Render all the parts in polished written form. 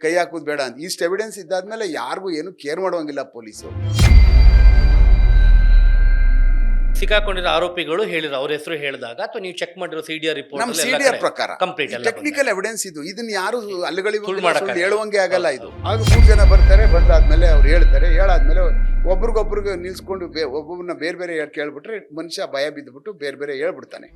ಕೈ ಹಾಕೋದು ಬೇಡ ಅಂತ. ಇಷ್ಟು ಎವಿಡೆನ್ಸ್ ಇದ್ದಾದ್ಮೇಲೆ ಯಾರಿಗೂ ಏನು ಕೇರ್ ಮಾಡುವಂಗಿಲ್ಲ ಪೊಲೀಸು. ಸಿಕ್ಕಾಕೊಂಡಿರೋ ಆರೋಪಿಗಳು ಹೇಳಿರೋ ಅವ್ರ ಹೆಸರು ಹೇಳಿದಾಗ ಅಥವಾ ನೀವು ಚೆಕ್ ಮಾಡಿರೋ ಸಿಡಿಆರ್ ರಿಪೋರ್ಟ್ ನಮ್ಮ ಸಿಡಿಆರ್ ಪ್ರಕಾರ ಕಂಪ್ಲೀಟ್ ಟೆಕ್ನಿಕಲ್ ಎವಿಡೆನ್ಸ್ ಇದು. ಇದನ್ನ ಯಾರು ಸುಳ್ಳು ಮಾಡಕ್ಕಾಗಲ್ಲ. ಹೇಳುವಂಗೆ ಆಗಲ್ಲ ಇದು. ಆಗ 3 ಜನ ಬರ್ತಾರೆ, ಬಂದಾದ್ಮೇಲೆ ಅವ್ರು ಹೇಳ್ತಾರೆ, ಹೇಳಾದ್ಮೇಲೆ ಒಬ್ರಿಗೊಬ್ರಿಗೆ ನಿಲ್ಸ್ಕೊಂಡು ಒಬ್ಬೊಬ್ಬರನ್ನ ಬೇರೆ ಬೇರೆ ಕೇಳ್ಬಿಟ್ರೆ ಮನುಷ್ಯ ಭಯ ಬಿದ್ದುಬಿಟ್ಟು ಬೇರೆ ಬೇರೆ ಹೇಳ್ಬಿಡ್ತಾನೆ.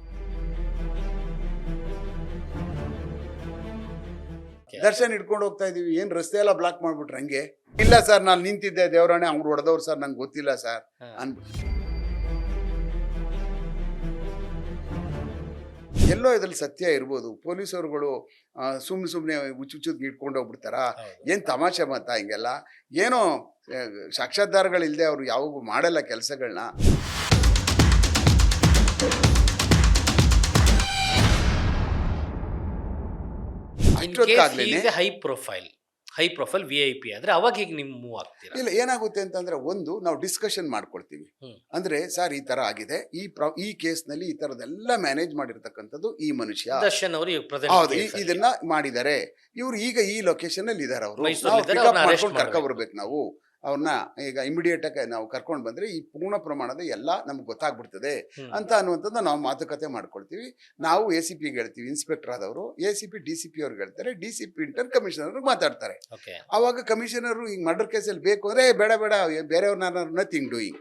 ದರ್ಶನ್ ಹಿಡ್ಕೊಂಡು ಹೋಗ್ತಾ ಇದೀವಿ, ಏನ್ ರಸ್ತೆ ಎಲ್ಲ ಬ್ಲಾಕ್ ಮಾಡ್ಬಿಟ್ರೆ ಹಂಗೆ. ಇಲ್ಲ ಸರ್, ನಾನು ನಿಂತಿದ್ದೆ ದೇವರಾಣೆ, ಅವ್ರು ಹೊಡೆದವ್ರು ಸರ್, ನಂಗೆ ಗೊತ್ತಿಲ್ಲ ಸರ್ ಅನ್ಬಿಟ್ಟು. ಎಲ್ಲೋ ಇದ್ರಲ್ಲಿ ಸತ್ಯ ಇರ್ಬೋದು. ಪೊಲೀಸರುಗಳು ಸುಮ್ಮನೆ ಹುಚ್ಚುಚ್ಚುದ್ ಇಟ್ಕೊಂಡು ಹೋಗ್ಬಿಡ್ತಾರ. ಏನ್ ತಮಾಷೆ ಮಾತಾ ಹಿಂಗೆಲ್ಲ? ಏನೋ ಸಾಕ್ಷಾತ್ಕಾರಗಳಿಲ್ಲದೆ ಅವ್ರು ಯಾವಾಗೂ ಮಾಡಲ್ಲ ಕೆಲಸಗಳನ್ನ. ಹೈ ಪ್ರೊಫೈಲ್ VIP ಆದ್ರೆ ಅವಾಗ ಈಗ ನೀವು ಮೂವ್ ಆಗ್ತೀರಾ? ಇಲ್ಲ, ಏನಾಗುತ್ತೆ ಅಂತಂದ್ರೆ, ಒಂದು ನಾವು ಡಿಸ್ಕಷನ್ ಮಾಡ್ಕೊಳ್ತೀವಿ. ಅಂದ್ರೆ ಸರ್ ಈ ತರ ಆಗಿದೆ, ಈ ಕೇಸ್ ನಲ್ಲಿ ಈ ತರದೆಲ್ಲ ಮ್ಯಾನೇಜ್ ಮಾಡಿರ್ತಕ್ಕಂಥದ್ದು ಈ ಮನುಷ್ಯ ದರ್ಶನ್ ಅವರು ಇದನ್ನ ಮಾಡಿದ್ದಾರೆ, ಇವ್ರು ಈಗ ಈ ಲೊಕೇಶನ್ ಅಲ್ಲಿ ಇದಾರೆ, ಅವರು ಕರ್ಕೊ ಬರ್ಬೇಕು ನಾವು ಅವ್ರನ್ನ. ಈಗ ಇಮಿಡಿಯೇಟ್ ಆಗಿ ನಾವು ಕರ್ಕೊಂಡು ಬಂದ್ರೆ ಈ ಪೂರ್ಣ ಪ್ರಮಾಣದ ಎಲ್ಲ ನಮ್ಗೆ ಗೊತ್ತಾಗ್ಬಿಡ್ತದೆ ಅಂತ ಅನ್ನುವಂಥದ್ದು ನಾವು ಮಾತುಕತೆ ಮಾಡ್ಕೊಳ್ತೀವಿ. ನಾವು ACP ಹೇಳ್ತೀವಿ, ಇನ್ಸ್ಪೆಕ್ಟರ್ ಆದವರು, ACP DCP ಅವ್ರಿಗೆ ಹೇಳ್ತಾರೆ, DCP ಇಂಟರ್ ಕಮಿಷನರ್ ಮಾತಾಡ್ತಾರೆ. ಅವಾಗ ಕಮಿಷನರ್ ಈಗ ಮರ್ಡರ್ ಕೇಸಲ್ಲಿ ಬೇಕು ಅಂದ್ರೆ ಬೇಡ ಬೇರೆಯವ್ರನ್ನ ನಥಿಂಗ್ ಡೂಯಿಂಗ್,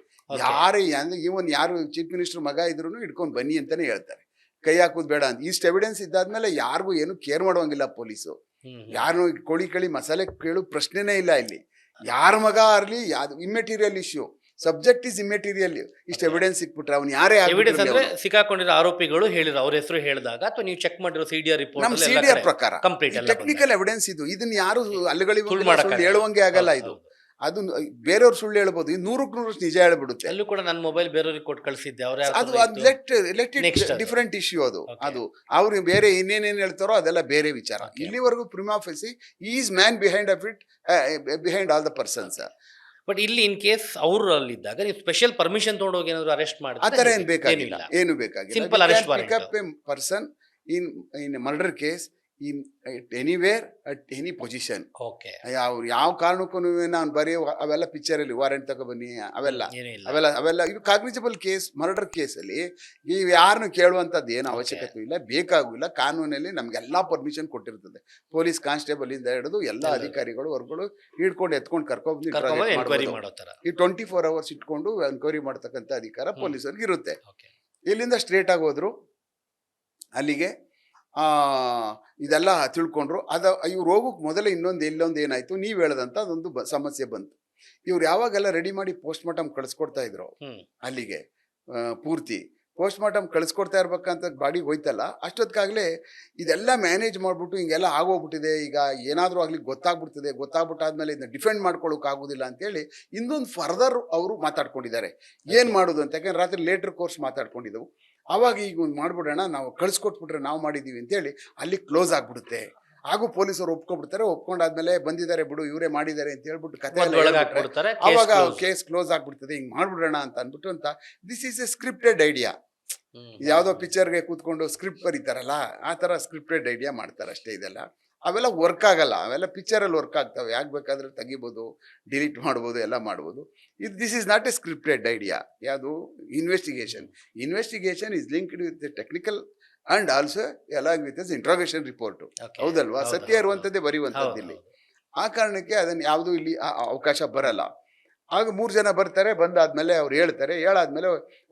ಯಾರು ಅಂದ್ರೆ ಇವನ್ ಯಾರು ಚೀಫ್ ಮಿನಿಸ್ಟರ್ ಮಗ ಇದ್ರು ಹಿಡ್ಕೊಂಡು ಬನ್ನಿ ಅಂತಾನೆ ಹೇಳ್ತಾರೆ. ಕೈ ಹಾಕೋದು ಬೇಡ ಅಂತ. ಇಷ್ಟು ಎವಿಡೆನ್ಸ್ ಇದ್ದಾದ್ಮೇಲೆ ಯಾರಿಗೂ ಏನು ಕೇರ್ ಮಾಡುವಂಗಿಲ್ಲ ಪೊಲೀಸು. ಯಾರು ಕೋಳಿ ಮಸಾಲೆ ಕೇಳು ಪ್ರಶ್ನೆನೇ ಇಲ್ಲ ಇಲ್ಲಿ. ಯಾರ ಮಗ ಅರ್ಲಿ, ಯಾವ್ದು immaterial issue, subject is immaterial. ಇಷ್ಟು ಎವಿಡೆನ್ಸ್ ಸಿಕ್ಬಿಟ್ರೆ ಅವ್ನು ಯಾರೇ ಎವಿಡೆನ್ಸ್ ಅಂದ್ರೆ ಸಿಕ್ಕಾಕೊಂಡಿರೋ ಆರೋಪಿಗಳು ಹೇಳಿರೋ ಅವ್ರ ಹೆಸರು ಹೇಳಿದಾಗ ಅಥವಾ ನೀವು ಚೆಕ್ ಮಾಡಿರೋ ಸಿಡಿಆರ್ ರಿಪೋರ್ಟ್ ನಮ್ಮ ಸಿಡಿಆರ್ ಪ್ರಕಾರ ಟೆಕ್ನಿಕಲ್ ಎವಿಡೆನ್ಸ್ ಇದು. ಇದನ್ನ ಯಾರು ಹೇಳುವಂಗೆ ಆಗಲ್ಲ ಇದು. ಅದು ಬೇರೆಯವ್ರು ಸುಳ್ಳು ಹೇಳ್ಬೋದು, 100% ನಿಜ ಹೇಳ್ಬಿಡುತ್ತೆ. ಅಲ್ಲೂ ಕೂಡ ನನ್ನ ಮೊಬೈಲ್ ಬೇರೆಯವ್ರಿಗೆ ಕೊಟ್ಟು ಕಳಿಸಿದ್ದೆ, ಅದು ಡಿಫರೆಂಟ್ ಇಶ್ಯೂ. ಅದು ಅವ್ರು ಬೇರೆ ಇನ್ನೇನೇನು ಹೇಳ್ತಾರೋ ಅದೆಲ್ಲ ಬೇರೆ ವಿಚಾರ. ಇಲ್ಲಿವರೆಗೂ prima facie is man behind all the persons. But ಇಲ್ಲಿ ಇನ್ ಕೇಸ್ ಅವರು ಅಲ್ಲಿದ್ದಾಗ ನೀವು ಸ್ಪೆಷಲ್ ಪರ್ಮಿಷನ್ ತಗೊಂಡೋಗಿ ಏನಾದ್ರು ಅರೆಸ್ಟ್ ಮಾಡಿ ಆ ಥರ ಏನು ಬೇಕಾಗಿಲ್ಲ, ಏನು ಬೇಕಾಗಿಲ್ಲ. Simple arrest warrant. Person in murder case in anywhere at any position. ಯಾವ ಕಾರಣಕ್ಕೂ ನಾನು ಬರೀ ಅವೆಲ್ಲ ಪಿಕ್ಚರ್ ಅಲ್ಲಿ ವಾರೆಂಟ್ ತಗೊಬನ್ನಿ ಅವೆಲ್ಲ ಇದು ಕಾಗ್ನಿಸಬಲ್ ಕೇಸ್. ಮರ್ಡರ್ ಕೇಸಲ್ಲಿ ನೀವು ಯಾರನ್ನು ಕೇಳುವಂಥದ್ದು ಏನು ಅವಶ್ಯಕತೆ ಇಲ್ಲ, ಬೇಕಾಗಿಲ್ಲ. ಕಾನೂನಲ್ಲಿ ನಮ್ಗೆಲ್ಲಾ ಪರ್ಮಿಷನ್ ಕೊಟ್ಟಿರ್ತದೆ. ಪೊಲೀಸ್ ಕಾನ್ಸ್ಟೇಬಲ್ ಇಂದ ಹಿಡಿದು ಎಲ್ಲ ಅಧಿಕಾರಿಗಳು ವರ್ಗಗಳು ಹಿಡ್ಕೊಂಡು ಎತ್ಕೊಂಡು ಕರ್ಕೊಂಡು ಈ 24 hours ಇಟ್ಕೊಂಡು ಎನ್ಕ್ವೈರಿ ಮಾಡ್ತಕ್ಕಂಥ ಅಧಿಕಾರ ಪೊಲೀಸರಿಗೆ ಇರುತ್ತೆ. ಇಲ್ಲಿಂದ ಸ್ಟ್ರೇಟ್ ಆಗಿ ಹೋದ್ರು ಅಲ್ಲಿಗೆ ಇದೆಲ್ಲ ತಿಳ್ಕೊಂಡ್ರು. ಇವ್ರು ಹೋಗೋಕೆ ಮೊದಲೇ ಇಲ್ಲೊಂದು ಏನಾಯ್ತು, ನೀವು ಹೇಳದಂತ ಅದೊಂದು ಸಮಸ್ಯೆ ಬಂತು. ಇವ್ರು ಯಾವಾಗೆಲ್ಲ ರೆಡಿ ಮಾಡಿ ಪೋಸ್ಟ್ ಮಾರ್ಟಮ್ ಕಳಿಸ್ಕೊಡ್ತಾ ಇದ್ರು ಅಲ್ಲಿಗೆ, ಪೂರ್ತಿ ಪೋಸ್ಟ್ ಮಾರ್ಟಮ್ ಕಳಿಸ್ಕೊಡ್ತಾ ಇರ್ಬೇಕಂತ ಬಾಡಿಗೆ ಹೋಯ್ತಲ್ಲ, ಅಷ್ಟೊತ್ತಿಗಾಗಲೇ ಇದೆಲ್ಲ ಮ್ಯಾನೇಜ್ ಮಾಡ್ಬಿಟ್ಟು ಹಿಂಗೆಲ್ಲ ಆಗೋಗ್ಬಿಟ್ಟಿದೆ. ಈಗ ಏನಾದರೂ ಆಗ್ಲಿ ಗೊತ್ತಾಗ್ಬಿಟ್ಟಾದ್ಮೇಲೆ ಇದನ್ನ ಡಿಫೆಂಡ್ ಮಾಡ್ಕೊಳ್ಳೋಕೆ ಆಗೋದಿಲ್ಲ ಅಂತೇಳಿ ಇನ್ನೊಂದು ಫರ್ದರ್ ಅವರು ಮಾತಾಡ್ಕೊಂಡಿದ್ದಾರೆ ಏನು ಮಾಡೋದು ಅಂತ. ಯಾಕಂದ್ರೆ ರಾತ್ರಿ ಲೇಟರ್ ಕೋರ್ಸ್ ಮಾತಾಡ್ಕೊಂಡಿದ್ದೆವು. ಆವಾಗ ಈಗ ಒಂದು ಮಾಡ್ಬಿಡೋಣ, ನಾವು ಕಳಿಸ್ಕೊಟ್ಬಿಟ್ರೆ ನಾವು ಮಾಡಿದ್ದೀವಿ ಅಂತೇಳಿ ಅಲ್ಲಿ ಕ್ಲೋಸ್ ಆಗ್ಬಿಡುತ್ತೆ. ಹಾಗೂ ಪೊಲೀಸರು ಒಪ್ಕೊಂಡ್ಬಿಡ್ತಾರೆ. ಒಪ್ಕೊಂಡಾದ್ಮೇಲೆ ಬಂದಿದ್ದಾರೆ ಬಿಡು ಇವರೇ ಮಾಡಿದ್ದಾರೆ ಅಂತ ಹೇಳ್ಬಿಟ್ಟು ಕತೆ ಆವಾಗ ಕೇಸ್ ಕ್ಲೋಸ್ ಆಗ್ಬಿಡ್ತದೆ. ಹಿಂಗೆ ಮಾಡ್ಬಿಡೋಣ ಅಂತ ಅಂದ್ಬಿಟ್ಟು ಅಂತ. This is A scripted idea. ಯಾವುದೋ ಪಿಕ್ಚರ್ಗೆ ಕೂತ್ಕೊಂಡು ಸ್ಕ್ರಿಪ್ಟ್ ಬರೀತಾರಲ್ಲ, ಆ ಥರ ಸ್ಕ್ರಿಪ್ಟೆಡ್ ಐಡಿಯಾ ಮಾಡ್ತಾರೆ ಅಷ್ಟೇ. ಇದೆಲ್ಲ ಅವೆಲ್ಲ ವರ್ಕ್ ಆಗಲ್ಲ, ಅವೆಲ್ಲ ಪಿಕ್ಚರಲ್ಲಿ ವರ್ಕ್ ಆಗ್ತವೆ. ಯಾಕೆ ಬೇಕಾದ್ರೆ ತೆಗಿಬೋದು, ಡಿಲೀಟ್ ಮಾಡ್ಬೋದು, ಎಲ್ಲ ಮಾಡ್ಬೋದು. This is not a scripted idea. ಯಾವುದು investigation is linked with technical and also along with interrogation report. ಹೌದಲ್ವಾ? ಸತ್ಯ ಇರುವಂಥದ್ದೇ ಬರೆಯುವಂಥದ್ದು ಇಲ್ಲಿ. ಆ ಕಾರಣಕ್ಕೆ ಅದನ್ನು ಯಾವುದೂ ಇಲ್ಲಿ ಅವಕಾಶ ಬರಲ್ಲ. ಆಗ 3 ಜನ ಬರ್ತಾರೆ. ಬಂದಾದ್ಮೇಲೆ ಅವ್ರು ಹೇಳಾದ್ಮೇಲೆ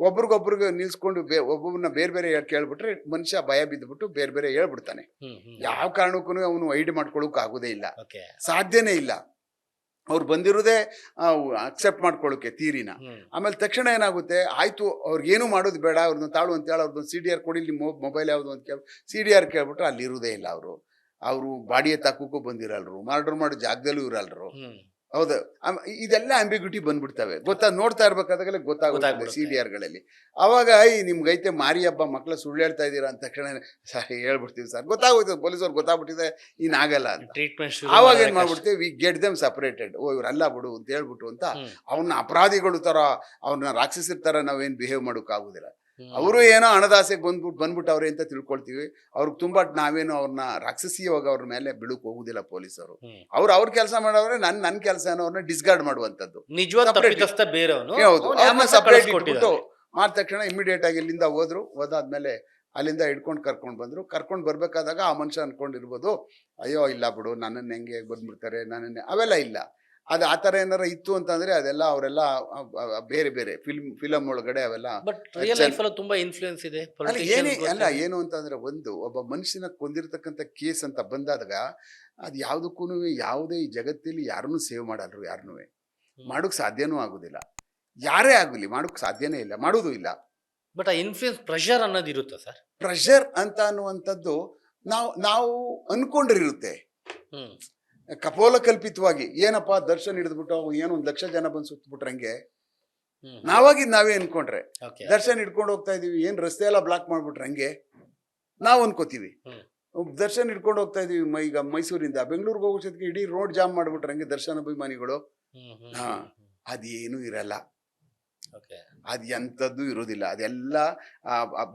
ಒಬ್ರಿಗೊಬ್ರಿಗೆ ನಿಲ್ಸ್ಕೊಂಡು ಒಬ್ಬೊಬ್ಬರನ್ನ ಬೇರೆ ಬೇರೆ ಕೇಳ್ಬಿಟ್ರೆ ಮನುಷ್ಯ ಭಯ ಬಿದ್ದುಬಿಟ್ಟು ಬೇರೆ ಬೇರೆ ಹೇಳ್ಬಿಡ್ತಾನೆ. ಯಾವ ಕಾರಣಕ್ಕೂ ಅವನು ಐಡ್ ಮಾಡ್ಕೊಳ್ಳೋಕೆ ಆಗೋದೇ ಇಲ್ಲ, ಸಾಧ್ಯನೇ ಇಲ್ಲ. ಅವ್ರು ಬಂದಿರೋದೇ ಅಕ್ಸೆಪ್ಟ್ ಮಾಡ್ಕೊಳ್ಳೋಕೆ ತೀರಿನ. ಆಮೇಲೆ ತಕ್ಷಣ ಏನಾಗುತ್ತೆ, ಆಯ್ತು ಅವ್ರಿಗೇನು ಮಾಡೋದು ಬೇಡ, ಅವ್ರನ್ನ ತಾಳು ಅಂತೇಳಿ ಅವ್ರದ್ದು CDR ಕೊಡಿ, ಮೊಬೈಲ್ ಯಾವುದು ಅಂತ CDR ಕೇಳ್ಬಿಟ್ರೆ ಅಲ್ಲಿ ಇರೋದೇ ಇಲ್ಲ. ಅವರು ಬಾಡಿಯ ತಾಕಕ್ಕೂ ಬಂದಿರಲ್ರು, ಮರ್ಡರ್ ಮಾಡೋ ಜಾಗದಲ್ಲೂ ಇರಲ್ರು. ಹೌದು, ಇದೆಲ್ಲ ಆಂಬಿಗ್ಯೂಟಿ ಬಂದ್ಬಿಡ್ತವೆ. ನೋಡ್ತಾ ಇರ್ಬೇಕಾದಾಗಲೇ ಗೊತ್ತಾಗುತ್ತೆ CDRಗಳಲ್ಲಿ. ಅವಾಗ ನಿಮ್ಗೈತೆ ಮಾರಿ ಹಬ್ಬ, ಮಕ್ಳ ಸುಳ್ಳು ಹೇಳ್ತಾ ಇದ್ದೀರಾ ಅಂತ ತಕ್ಷಣ ಹೇಳ್ಬಿಡ್ತೀವಿ ಸರ್, ಗೊತ್ತಾಗೋಯ್ತು ಪೊಲೀಸವ್ರು, ಗೊತ್ತಾಗ್ಬಿಟ್ಟಿದೆ, ಇನ್ನಾಗಲ್ಲ ಅಂತ. ಆವಾಗ ಏನ್ ಮಾಡ್ಬಿಡ್ತೀವಿ, ವಿ ಗೆಟ್ ದೆಮ್ ಸಪರೇಟೆಡ್. ಇವ್ರಲ್ಲ ಬಿಡು ಅಂತ ಹೇಳ್ಬಿಟ್ಟು ಅಂತ ಅವ್ರನ್ನ ಅಪರಾಧಿಗಳು ತರ, ಅವ್ರನ್ನ ರಾಕ್ಷಸರ ತರ ನಾವೇನ್ ಬಿಹೇವ್ ಮಾಡೋಕ್ಕಾಗೋದಿಲ್ಲ. ಅವರು ಏನೋ ಹಣದಾಸೆಗೆ ಬಂದ್ಬಿಟ್ಟವ್ರೆ ಅಂತ ತಿಳ್ಕೊಳ್ತೀವಿ. ಅವ್ರಿಗೆ ತುಂಬಾ ನಾವೇನು ಅವ್ರನ್ನ ರಾಕ್ಷಸೀಯವಾಗಿ ಅವ್ರ ಮೇಲೆ ಬಿಡುಕ್ ಹೋಗುದಿಲ್ಲ ಪೊಲೀಸರು. ಅವ್ರ ಕೆಲಸ ಮಾಡವ್ರೆ, ನನ್ ಕೆಲಸ ಏನೋ ಅವ್ರನ್ನ ಡಿಸ್ಗಾರ್ಡ್ ಮಾಡುವಂತದ್ದು. ನಿಜವಾದ ತಪ್ಪಿತಸ್ಥ ಬೇರೆಯವನು. ಹೌದು, ಅವ್ರನ್ನ ಸಪರೇಟ್ ಇಟ್ಬಿಟ್ಟು ಮಾಡಿದ ತಕ್ಷಣ ಇಮಿಡಿಯೇಟ್ ಆಗಿ ಇಲ್ಲಿಂದ ಹೋದಾದ್ಮೇಲೆ ಅಲ್ಲಿಂದ ಕರ್ಕೊಂಡು ಬಂದ್ರು. ಕರ್ಕೊಂಡು ಬರ್ಬೇಕಾದಾಗ ಆ ಮನುಷ್ಯ ಅನ್ಕೊಂಡಿರ್ಬೋದು, ಅಯ್ಯೋ ಇಲ್ಲ ಬಿಡು, ನನ್ನನ್ನು ಹೆಂಗೆ ಬಂದ್ಬಿಡ್ತಾರೆ, ಅವೆಲ್ಲ ಇಲ್ಲ. ಅದು ಆ ಥರ ಏನಾರ ಇತ್ತು ಅಂತಂದ್ರೆ ಅದೆಲ್ಲ ಅವರೆಲ್ಲ ಬೇರೆ ಬೇರೆ ಫಿಲಮ್ ಒಳಗಡೆ ಅವೆಲ್ಲ. ಬಟ್ ರಿಯಲ್ ಲೈಫ್ ಅಲ್ಲಿ ತುಂಬಾ ಇನ್ಫ್ಲೂಯೆನ್ಸ್ ಇದೆ. ಏನು ಅಂತಂದ್ರೆ, ಒಬ್ಬ ಮನುಷ್ಯನ ಕೊಂದಿರ್ತಕ್ಕಂಥ ಕೇಸ್ ಅಂತ ಬಂದಾಗ ಅದು ಯಾವುದಕ್ಕೂ ಯಾವುದೇ ಈ ಜಗತ್ತಲ್ಲಿ ಯಾರನ್ನೂ ಸೇವ್ ಮಾಡಲ್ರು, ಯಾರನ್ನೂ ಮಾಡೋಕ್ ಸಾಧ್ಯನೂ ಆಗುದಿಲ್ಲ. ಯಾರೇ ಆಗಲಿ ಮಾಡೋಕ್ ಸಾಧ್ಯನೇ ಇಲ್ಲ, ಮಾಡೋದು ಇಲ್ಲ. ಬಟ್ ಆ ಇನ್ಫ್ಲೂಯೆನ್ಸ್ ಪ್ರೆಷರ್ ಅನ್ನೋದು ಇರುತ್ತೆ ಸರ್. ಪ್ರೆಷರ್ ಅಂತ ಅನ್ನುವಂಥದ್ದು ನಾವು ಅನ್ಕೊಂಡಿರುತ್ತೆ ಕಪೋಲ ಕಲ್ಪಿತವಾಗಿ. ಏನಪ್ಪಾ ದರ್ಶನ್ ಹಿಡಿದ್ಬಿಟ್ಟು ಏನೋ 1 ಲಕ್ಷ ಜನ ಬಂದು ಸುತ್ತಬಿಟ್ರಂಗೆ ನಾವೇ ಅನ್ಕೊಂಡ್ರೆ, ದರ್ಶನ್ ಹಿಡ್ಕೊಂಡು ಹೋಗ್ತಾ ಇದೀವಿ, ಏನ್ ರಸ್ತೆ ಎಲ್ಲ ಬ್ಲಾಕ್ ಮಾಡ್ಬಿಟ್ರಂಗೆ ನಾವು ಅನ್ಕೋತೀವಿ. ದರ್ಶನ್ ಹಿಡ್ಕೊಂಡು ಹೋಗ್ತಾ ಇದೀವಿ ಈಗ ಮೈಸೂರಿಂದ ಬೆಂಗಳೂರಿಗೆ ಹೋಗೋಷ್ಟೊತ್ತಿಗೆ ಇಡೀ ರೋಡ್ ಜಾಮ್ ಮಾಡ್ಬಿಟ್ರಂಗೆ ದರ್ಶನ್ ಅಭಿಮಾನಿಗಳು. ಅದೇನು ಇರಲ್ಲ, ಅದು ಎಂಥದ್ದು ಇರೋದಿಲ್ಲ. ಅದೆಲ್ಲ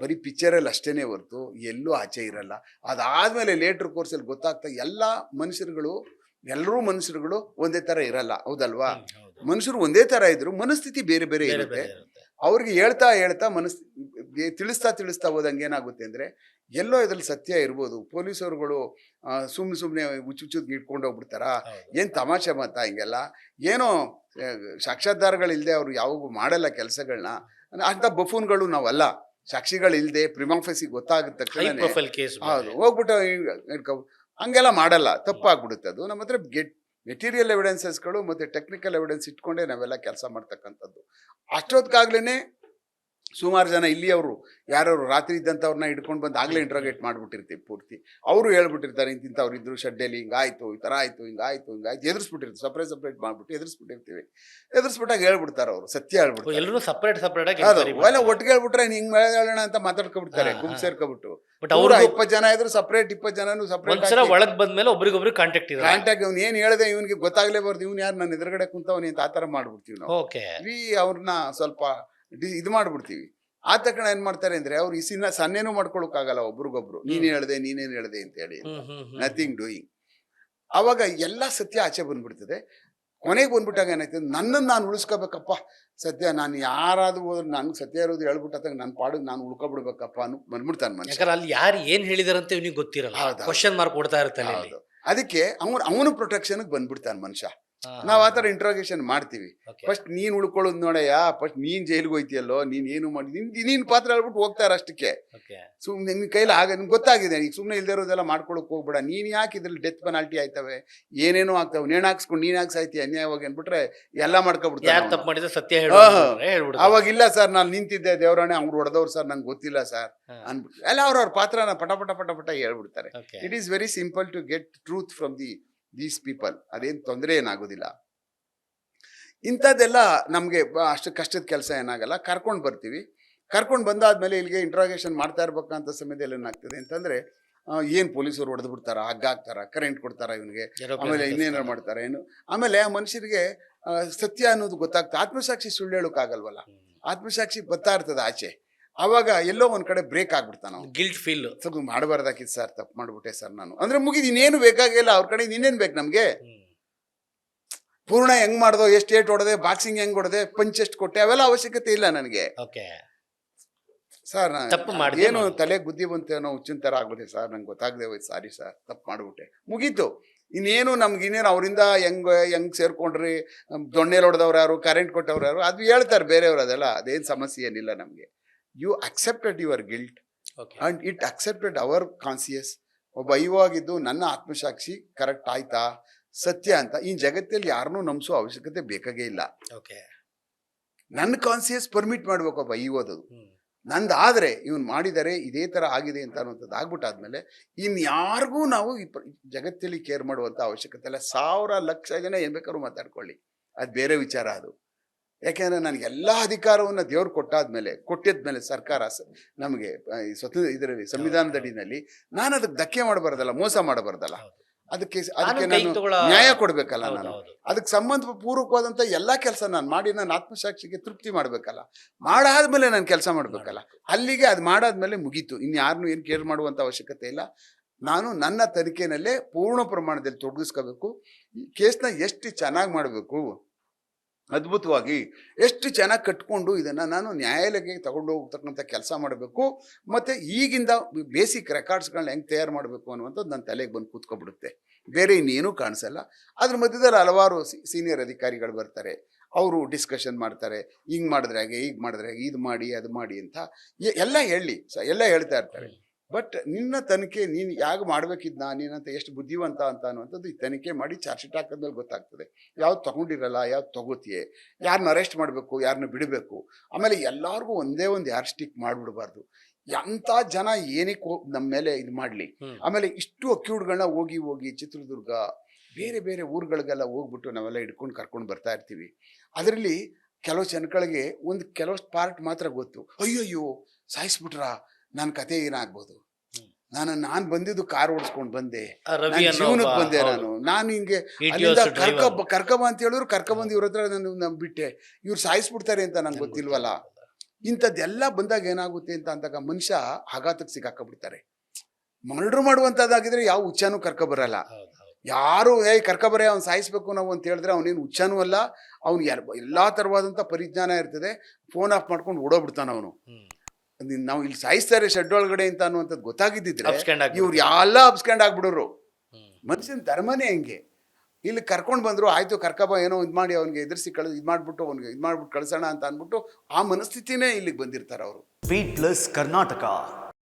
ಬರೀ ಪಿಕ್ಚರಲ್ಲಿ ಅಷ್ಟೇನೆ ಹೊರ್ತು ಎಲ್ಲೂ ಆಚೆ ಇರಲ್ಲ. ಅದಾದ್ಮೇಲೆ ಲೇಟರ್ ಕೋರ್ಸಲ್ಲಿ ಗೊತ್ತಾಗ್ತಾ ಎಲ್ಲರೂ ಮನುಷ್ಯರುಗಳು ಒಂದೇ ತರ ಇರಲ್ಲ, ಹೌದಲ್ವಾ? ಮನುಷ್ಯರು ಒಂದೇ ತರ ಇದ್ರು ಮನಸ್ಥಿತಿ ಬೇರೆ ಬೇರೆ ಇರುತ್ತೆ. ಅವ್ರಿಗೆ ಹೇಳ್ತಾ ತಿಳಿಸ್ತಾ ಹೋದಂಗೆ ಏನಾಗುತ್ತೆ ಅಂದ್ರೆ, ಎಲ್ಲೋ ಇದ್ರಲ್ಲಿ ಸತ್ಯ ಇರ್ಬೋದು. ಪೊಲೀಸರುಗಳು ಸುಮ್ನೆ ಹುಚ್ಚುಚ್ಚುದ್ ಇಟ್ಕೊಂಡು ಹೋಗ್ಬಿಡ್ತಾರ, ಏನ್ ತಮಾಷೆ ಮಾತಾ ಹಿಂಗೆಲ್ಲ? ಏನೋ ಸಾಕ್ಷಾಧಾರಗಳಿಲ್ದೆ ಅವ್ರು ಯಾವಾಗೂ ಮಾಡಲ್ಲ ಕೆಲಸಗಳನ್ನ. ಅಂತ ಬಫೂನ್ಗಳು ನಾವಲ್ಲ. ಸಾಕ್ಷಿಗಳಿಲ್ದೆ ಪ್ರಿಮಾಫೆಸಿ ಗೊತ್ತಾಗಿದ ತಕ್ಷಣ ಹೌದು ಹೋಗ್ಬಿಟ್ಟು ಹಂಗೆಲ್ಲ ಮಾಡಲ್ಲ, ತಪ್ಪಾಗ್ಬಿಡುತ್ತೆ. ಅದು ನಮ್ಮ ಹತ್ರ ಮೆಟೀರಿಯಲ್ ಎವಿಡೆನ್ಸಸ್ಗಳು ಮತ್ತೆ ಟೆಕ್ನಿಕಲ್ ಎವಿಡೆನ್ಸ್ ಇಟ್ಕೊಂಡೇ ನಾವೆಲ್ಲ ಕೆಲಸ ಮಾಡ್ತಕ್ಕಂಥದ್ದು. ಅಷ್ಟೊತ್ತಿಗಾಗ್ಲೇನೆ ಸುಮಾರು ಜನ ಇಲ್ಲಿ ಅವರು ಯಾರು ರಾತ್ರಿ ಇದ್ದಂಥವ್ರನ್ನ ಹಿಡ್ಕೊಂಡು ಬಂದು ಆಗ್ಲೇ ಇಂಟ್ರೋಗೇಟ್ ಮಾಡ್ಬಿಟ್ಟಿರ್ತೀವಿ ಪೂರ್ತಿ. ಅವರು ಹೇಳ್ಬಿಟ್ಟಿರ್ತಾರೆ, ಇಂತಿಂಥವ್ರು ಇದ್ರು ಶೆಡ್ಡಲ್ಲಿ, ಹಿಂಗಾಯ್ತು, ಈ ಥರ ಆಯ್ತು, ಹಿಂಗಾಯ್ತು ಎದುರಿಸ್ಬಿಟ್ಟಿರ್ತೀವಿ. ಸಪ್ರೇಟ್ ಮಾಡ್ಬಿಟ್ಟು ಎದುರಿಸ್ಬಿಟ್ಟಿರ್ತೀವಿ. ಎದುರಿಸ್ಬಿಟ್ಟಾಗ ಹೇಳ್ಬಿಡ್ತಾರೆ ಅವರು, ಸತ್ಯ ಹೇಳ್ಬಿಡ್ತಾರೆ. ಎಲ್ಲರೂ ಸಪ್ರೇಟ್ ಎಲ್ಲ ಒಟ್ಟಿಗೆ ಹೇಳ್ಬಿಟ್ರೆ ಹಿಂಗ್ ಮೇಲೆ ಹೇಳೋಣ ಅಂತ ಮಾತಾಡ್ಕೊಬಿಡ್ತಾರೆ, ಗುಂಪು ಸೇರ್ಕೊಬಿಟ್ಟು. ಬಟ್ ಅವ್ರು 20 ಜನ ಇದ್ರು ಸಪ್ರೇಟ್, 20 ಜನನು ಸಪ್ರೇಟ್. ಒಳಗ್ ಬಂದ್ಮೇಲೆ ಒಬ್ರಿಗೊಬ್ರು ಕಾಂಟ್ಯಾಕ್ಟ್ ಅವ್ನು ಏನ್ ಹೇಳ್ದೆ ಇವನಿಗೆ ಗೊತ್ತಾಗ್ಲೇಬಾರ್ದು, ಇವ್ನು ಯಾರು ನನ್ನ ಎದುರುಗಡೆ ಕುಂತವನಿ ಅಂತ ಆತರ ಮಾಡ್ಬಿಡ್ತೀವಿ ನಾವು. ಅವ್ರನ್ನ ಸ್ವಲ್ಪ ಇದು ಮಾಡ್ಬಿಡ್ತೀವಿ. ಆ ತಕ್ಷಣ ಏನ್ ಮಾಡ್ತಾರೆ ಅಂದ್ರೆ, ಅವ್ರು ಈ ಸನ್ನೇನು ಮಾಡ್ಕೊಳಕ್ಕಾಗಲ್ಲ ಒಬ್ರಿಗೊಬ್ರು. ನೀನೇನ್ ಹೇಳ್ದೆ ಅಂತ ಹೇಳಿ, ನಥಿಂಗ್ ಡೂಯಿಂಗ್. ಅವಾಗ ಎಲ್ಲಾ ಸತ್ಯ ಆಚೆ ಬಂದ್ಬಿಡ್ತದೆ. ಕೊನೆಗೆ ಬಂದ್ಬಿಟ್ಟಾಗ ಏನಾಯ್ತದೆ, ನನ್ನನ್ನು ನಾನು ಉಳಿಸ್ಕೋಬೇಕಪ್ಪ, ಸತ್ಯ ನಾನು ಯಾರಾದ್ರೂ ಹೋದ್ರೆ ನನ್ಗೆ ಸತ್ಯ ಇರೋದು ಹೇಳ್ಬಿಟ್ಟಾಗ ನನ್ನ ಪಾಡಿಗೆ ನಾನು ಉಳ್ಕೊಬಿಡ್ಬೇಕಪ್ಪ ಅನ್ನೋ ಬಂದ್ಬಿಡ್ತಾನೆ ಮನುಷ್ಯ. ಅಲ್ಲಿ ಯಾರು ಏನ್ ಹೇಳಿದಾರಂತ ಇವ್ನಿಗೆ ಗೊತ್ತಿರಲ್ಲ, ಕ್ವಶನ್ ಮಾರ್ಕ್ ಕೊಡ್ತಾ ಇರ್ತಾನೆ. ಅದಕ್ಕೆ ಅವನು ಪ್ರೊಟೆಕ್ಷನ್ಗೆ ಬಂದ್ಬಿಡ್ತಾನೆ ಮನುಷ್ಯ. ನಾವ್ ಆತರ ಇಂಟ್ರೋಗೇಷನ್ ಮಾಡ್ತೀವಿ. ಫಸ್ಟ್ ನೀನ್ ಉಳ್ಕೊಳ್ಳೋದು ನೋಡಯ್ಯ, ಫಸ್ಟ್ ನೀನ್ ಜೈಲ್ಗೆ ಹೋಯ್ತಿಯಲ್ಲೋ, ನೀನ್ ಏನು ಮಾಡಿ ನೀನ್ ಪಾತ್ರ ಹೇಳ್ಬಿಟ್ಟು ಹೋಗ್ತಾರ ಅಷ್ಟಕ್ಕೆ. ಸುಮ್ನೆ ನಿನ್ ಕೈಲಿ ನಿಮ್ಗೆ ಗೊತ್ತಾಗಿದೆ, ಈಗ ಸುಮ್ನೆ ಇಲ್ದೇ ಇರೋದೆಲ್ಲ ಮಾಡ್ಕೊಳಕ್ ಹೋಗ್ಬೇಡ. ನೀನ್ ಯಾಕೆ ಇದ್ರಲ್ಲಿ ಡೆತ್ ಪೆನಾಲ್ಟಿ ಆಯ್ತವೆ, ಏನೇನೋ ಆಗ್ತಾವೆ, ನೇಣ್ ಹಾಕ್ಸ್ಕೊಂಡು ನೀನ್ ಯಾಕೆ ಸಾಯ್ತಿ ಅನ್ಯಾಯವಾಗಿ ಅನ್ಬಿಟ್ರೆ ಎಲ್ಲ ಮಾಡ್ಕೊಬಿಡ್ತಾರೆ. ಸತ್ಯ ಅವಾಗ ಇಲ್ಲ ಸರ್ ನಾನು ನಿಂತಿದ್ದೆ ದೇವರಾಣೆ, ಅವ್ರು ಹೊಡೆದವ್ರು ಸರ್ ನಂಗೆ ಗೊತ್ತಿಲ್ಲ ಸರ್ ಅನ್ಬಿಟ್ಟು ಎಲ್ಲ ಅವ್ರವ್ರ ಪಾತ್ರನ ಪಟ ಹೇಳ್ಬಿಡ್ತಾರೆ. It is very simple to get truth from these people. ಅದೇನು ತೊಂದರೆ ಏನಾಗೋದಿಲ್ಲ. ಇಂಥದ್ದೆಲ್ಲ ನಮಗೆ ಅಷ್ಟು ಕಷ್ಟದ ಕೆಲಸ ಏನಾಗಲ್ಲ. ಕರ್ಕೊಂಡು ಬರ್ತೀವಿ. ಕರ್ಕೊಂಡು ಬಂದಾದ್ಮೇಲೆ ಇಲ್ಲಿಗೆ ಇಂಟ್ರಾಗೇಷನ್ ಮಾಡ್ತಾ ಇರ್ಬೇಕಂತ ಸಮಯದಲ್ಲಿ ಏನಾಗ್ತದೆ ಅಂತಂದ್ರೆ, ಏನು ಪೊಲೀಸರು ಹೊಡೆದು ಬಿಡ್ತಾರ, ಹಗ್ಗ ಹಾಕ್ತಾರ, ಕರೆಂಟ್ ಕೊಡ್ತಾರ ಇವನಿಗೆ, ಆಮೇಲೆ ಇನ್ನೇನಾರು ಮಾಡ್ತಾರೆ ಏನು. ಆಮೇಲೆ ಆ ಮನುಷ್ಯರಿಗೆ ಸತ್ಯ ಅನ್ನೋದು ಗೊತ್ತಾಗ್ತದೆ. ಆತ್ಮಸಾಕ್ಷಿ ಸುಳ್ಳು ಹೇಳೋಕ್ಕಾಗಲ್ವಲ್ಲ, ಆತ್ಮಸಾಕ್ಷಿ ಬರ್ತಾ ಇರ್ತದೆ ಆಚೆ. ಅವಾಗ ಎಲ್ಲೋ ಒಂದ್ ಕಡೆ ಬ್ರೇಕ್ ಆಗ್ಬಿಡ್ತಾನ, ಗಿಲ್ಟ್ ಫೀಲ್. ಸ್ವಲ್ಪ ಮಾಡಬಾರ್ದಾಕಿತ್ತು ಸರ್, ತಪ್ಪು ಮಾಡ್ಬಿಟ್ಟೆ ಸರ್ ನಾನು ಅಂದ್ರೆ ಮುಗಿದು ಇನ್ನೇನು ಬೇಕಾಗಿಲ್ಲ. ಅವ್ರ ಕಡೆ ಇನ್ನೇನ್ ಬೇಕು ನಮ್ಗೆ? ಪೂರ್ಣ ಹೆಂಗ್ ಮಾಡ್ದೋ, ಎಷ್ಟು ಏಟ್ ಹೊಡೆದೆ, ಬಾಕ್ಸಿಂಗ್ ಹೆಂಗ್ ಹೊಡೆದೆ, ಪಂಚ್ ಎಷ್ಟು ಕೊಟ್ಟೆ, ಅವೆಲ್ಲ ಅವಶ್ಯಕತೆ ಇಲ್ಲ ನನಗೆ. ಸರ್ ಏನು ತಲೆಗೆ ಬುದ್ಧಿ ಬಂತೇನೋ, ಹುಚ್ಚಿನ ತರ ಆಗ್ಬಿಟ್ಟೆ ಸರ್, ನಂಗೆ ಗೊತ್ತಾಗದೆ ಹೋಯ್ತು, ಸಾರಿ ಸರ್, ತಪ್ಪು ಮಾಡ್ಬಿಟ್ಟೆ, ಮುಗೀತು. ಇನ್ನೇನು ನಮ್ಗೆ ಇನ್ನೇನು ಅವರಿಂದ ಹೆಂಗ್ ಸೇರ್ಕೊಂಡ್ರಿ, ದೊಣ್ಣೆಲ್ ಹೊಡೆದವ್ರು ಯಾರು, ಕರೆಂಟ್ ಕೊಟ್ಟವ್ರು ಯಾರು, ಅದು ಹೇಳ್ತಾರೆ ಬೇರೆಯವ್ರು. ಅದೆಲ್ಲ ಅದೇನು ಸಮಸ್ಯೆ ಏನಿಲ್ಲ ನಮ್ಗೆ. You accepted your guilt and it accepted our conscience. ಒಬ್ಬ ಅಯ್ಯವಾಗಿದ್ದು ನನ್ನ ಆತ್ಮಸಾಕ್ಷಿ ಕರೆಕ್ಟ್ ಆಯ್ತಾ, ಸತ್ಯ ಅಂತ ಈ ಜಗತ್ತಲ್ಲಿ ಯಾರನ್ನೂ ನಂಬಿಸೋ ಅವಶ್ಯಕತೆ ಬೇಕಾಗೇ ಇಲ್ಲ. ನನ್ನ ಕಾನ್ಸಿಯಸ್ ಪರ್ಮಿಟ್ ಮಾಡ್ಬೇಕು ಒಬ್ಬ ಅಯ್ಯೋದದು. ನಂದಾದ್ರೆ ಇವನ್ ಮಾಡಿದರೆ ಇದೇ ತರ ಆಗಿದೆ ಅಂತ ಅನ್ನೋಂಥದ್ದು ಆಗ್ಬಿಟ್ಟಾದ್ಮೇಲೆ ಇನ್ಯಾರಿಗೂ ನಾವು ಜಗತ್ತಲ್ಲಿ ಕೇರ್ ಮಾಡುವಂತ ಅವಶ್ಯಕತೆ ಇಲ್ಲ. 1000 ಲಕ್ಷ ಜನ ಏನ್ ಬೇಕಾದ್ರೂ ಮಾತಾಡ್ಕೊಳ್ಳಿ, ಅದು ಬೇರೆ ವಿಚಾರ. ಅದು ಯಾಕೆಂದ್ರೆ ನನಗೆ ಎಲ್ಲ ಅಧಿಕಾರವನ್ನು ದೇವ್ರು ಕೊಟ್ಟಿದ್ಮೇಲೆ ಸರ್ಕಾರ ನಮಗೆ ಇದರಲ್ಲಿ ಸಂವಿಧಾನದ ಅಡಿನಲ್ಲಿ ನಾನು ಅದಕ್ಕೆ ಧಕ್ಕೆ ಮಾಡಬಾರ್ದಲ್ಲ, ಮೋಸ ಮಾಡಬಾರ್ದಲ್ಲ. ಅದಕ್ಕೆ ನಾನು ನಾನು ಕೈ ತಗೊಳ್ಳೋ- ನ್ಯಾಯ ಕೊಡ್ಬೇಕಲ್ಲ ಹೌದು, ನಾನು. ಹೌದು. ಅದಕ್ಕೆ ಸಂಬಂಧ ಪೂರ್ವಕವಾದಂತ ಎಲ್ಲಾ ಕೆಲಸ ನಾನು ಮಾಡಿ ನನ್ನ ಆತ್ಮಸಾಕ್ಷಿಗೆ ತೃಪ್ತಿ ಮಾಡ್ಬೇಕಲ್ಲ. ಮಾಡಾದ್ಮೇಲೆ ನಾನು ಕೆಲಸ ಮಾಡ್ಬೇಕಲ್ಲ. ಅಲ್ಲಿಗೆ ಅದು ಮಾಡಾದ್ಮೇಲೆ ಮುಗೀತು. ಇನ್ಯಾರನ್ನು ಏನು ಕೇರ್ ಮಾಡುವಂತ ಅವಶ್ಯಕತೆ ಇಲ್ಲ. ನಾನು ನನ್ನ ತನಿಖೆನಲ್ಲೇ ಪೂರ್ಣ ಪ್ರಮಾಣದಲ್ಲಿ ತೊಡಗಿಸ್ಕೋಬೇಕು. ಈ ಕೇಸ್ನ ಎಷ್ಟು ಚೆನ್ನಾಗಿ ಮಾಡಬೇಕು, ಅದ್ಭುತವಾಗಿ ಎಷ್ಟು ಚೆನ್ನಾಗಿ ಕಟ್ಕೊಂಡು ಇದನ್ನ ನಾನು ನ್ಯಾಯಾಲಯಕ್ಕೆ ತಗೊಂಡು ಹೋಗ್ತಕ್ಕಂಥ ಕೆಲಸ ಮಾಡಬೇಕು. ಮತ್ತೆ ಈಗಿಂದ ಬೇಸಿಕ್ ರೆಕಾರ್ಡ್ಸ್ಗಳನ್ನ ಹೆಂಗೆ ತಯಾರು ಮಾಡಬೇಕು ಅನ್ನುವಂಥದ್ದು ನನ್ನ ತಲೆಗೆ ಬಂದು ಕೂತ್ಕೊಬಿಡುತ್ತೆ. ಬೇರೆ ಇನ್ನೇನೂ ಕಾಣಿಸಲ್ಲ. ಅದ್ರ ಮಧ್ಯದಲ್ಲಿ ಹಲವಾರು ಸೀನಿಯರ್ ಅಧಿಕಾರಿಗಳು ಬರ್ತಾರೆ, ಅವರು ಡಿಸ್ಕಷನ್ ಮಾಡ್ತಾರೆ. ಹಿಂಗೆ ಮಾಡಿದ್ರೆ ಹಾಗೆ, ಹೀಗೆ ಮಾಡಿದ್ರೆ ಹಾಗೆ, ಇದು ಮಾಡಿ ಅದು ಮಾಡಿ ಅಂತ ಎಲ್ಲ ಎಲ್ಲ ಹೇಳ್ತಾ ಇರ್ತಾರೆ. ಬಟ್ ನಿನ್ನ ತನಿಖೆ ನೀನು ಯಾಕೆ ಮಾಡ್ಬೇಕಿದ್ನ, ನೀನಂತ ಎಷ್ಟು ಬುದ್ಧಿವಂತ ಅಂತ ಅನ್ನುವಂಥದ್ದು ಈ ತನಿಖೆ ಮಾಡಿ ಚಾರ್ಜ್ ಶೀಟ್ ಹಾಕಿದ್ಮೇಲೆ ಗೊತ್ತಾಗ್ತದೆ. ಯಾವ್ದು ತಗೊಂಡಿರಲ್ಲ, ಯಾವ್ದು ತಗೋತಿಯೇ, ಯಾರನ್ನ ಅರೆಸ್ಟ್ ಮಾಡಬೇಕು, ಯಾರನ್ನ ಬಿಡಬೇಕು. ಆಮೇಲೆ ಎಲ್ಲರಿಗೂ ಒಂದೇ ಒಂದು ಯಾರ್ ಸ್ಟಿಕ್ ಮಾಡಿಬಿಡ್ಬಾರ್ದು. ಎಂಥ ಜನ ಏನಕ್ಕೆ ನಮ್ಮ ಮೇಲೆ ಇದು ಮಾಡಲಿ. ಆಮೇಲೆ ಇಷ್ಟು ಅಕ್ಯೂಡ್ಗಳನ್ನ ಹೋಗಿ ಚಿತ್ರದುರ್ಗ ಬೇರೆ ಬೇರೆ ಊರುಗಳಿಗೆಲ್ಲ ಹೋಗ್ಬಿಟ್ಟು ನಾವೆಲ್ಲ ಹಿಡ್ಕೊಂಡು ಕರ್ಕೊಂಡು ಬರ್ತಾ ಇರ್ತೀವಿ. ಅದರಲ್ಲಿ ಕೆಲವು ಜನಗಳಿಗೆ ಕೆಲವಷ್ಟು ಪಾರ್ಟ್ ಮಾತ್ರ ಗೊತ್ತು. ಅಯ್ಯಯ್ಯೋ ಸಾಯಿಸ್ಬಿಟ್ರಾ, ನನ್ನ ಕತೆ ಏನಾಗ್ಬೋದು, ನಾನು ಬಂದಿದ್ದು ಕಾರ್ ಓಡಿಸ್ಕೊಂಡು ಬಂದೆ, ಜೀವನಕ್ಕೆ ಬಂದೆ, ನಾನು ಹಿಂಗೆ ಅಲ್ಲಿಂದ ಕರ್ಕಬ ಅಂತ ಹೇಳಿದ್ರು ಕರ್ಕಬಂದು ಇವ್ರ ಹತ್ರ ನಾನು ಬಿಟ್ಟೆ, ಇವ್ರು ಸಾಯಿಸ್ಬಿಡ್ತಾರೆ ಅಂತ ನಂಗೆ ಗೊತ್ತಿಲ್ವಲ್ಲ. ಇಂಥದ್ದೆಲ್ಲ ಬಂದಾಗ ಏನಾಗುತ್ತೆ ಅಂದಾಗ ಮನುಷ್ಯ ಆಘಾತಕ್ಕೆ ಸಿಕ್ಕಾಕಬಿಡ್ತಾರೆ. ಮರ್ಡರ್ ಮಾಡುವಂಥದ್ದಾಗಿದ್ರೆ ಯಾವ ಹುಚ್ಚಾನು ಕರ್ಕೊಬರಲ್ಲ. ಯಾರು ಕರ್ಕೊಬರೇ ಅವ್ನು ಸಾಯಿಸ್ಬೇಕು ನಾವು ಅಂತ ಹೇಳಿದ್ರೆ ಅವನೇನು ಹುಚ್ಚಾನೂ ಅಲ್ಲ. ಅವ್ನು ಎಲ್ಲಾ ತರವಾದಂಥ ಪರಿಜ್ಞಾನ ಇರ್ತದೆ. ಫೋನ್ ಆಫ್ ಮಾಡ್ಕೊಂಡು ಓಡೋಗ್ಬಿಡ್ತಾನ ಅವನು. ನಾವು ಇಲ್ಲಿ ಸಾಯಿಸ್ತಾರೆ ಶೆಡ್ ಒಳಗಡೆ ಅಂತ ಅನ್ನುವಂಥದ್ದು ಗೊತ್ತಾಗಿದ್ದಿದ್ರೆ ಇವ್ರು ಎಲ್ಲ ಅಬ್ಸ್ಕ್ಯಾಂಡ್ ಆಗ್ಬಿಡೋರು. ಮನುಷ್ಯನ ಧರ್ಮನೇ ಹೆಂಗೆ. ಇಲ್ಲಿ ಕರ್ಕೊಂಡು ಬಂದ್ರು, ಆಯ್ತು ಕರ್ಕಬ ಏನೋ ಇದು ಮಾಡಿ ಅವ್ನಿಗೆ ಎದುರಿಸಿ ಇದು ಮಾಡ್ಬಿಟ್ಟು ಕಳ್ಸೋಣ ಅಂತ ಅಂದ್ಬಿಟ್ಟು ಆ ಮನಸ್ಥಿತಿನೇ ಇಲ್ಲಿಗೆ ಬಂದಿರ್ತಾರೆ ಅವರು. Beat Plus Karnataka.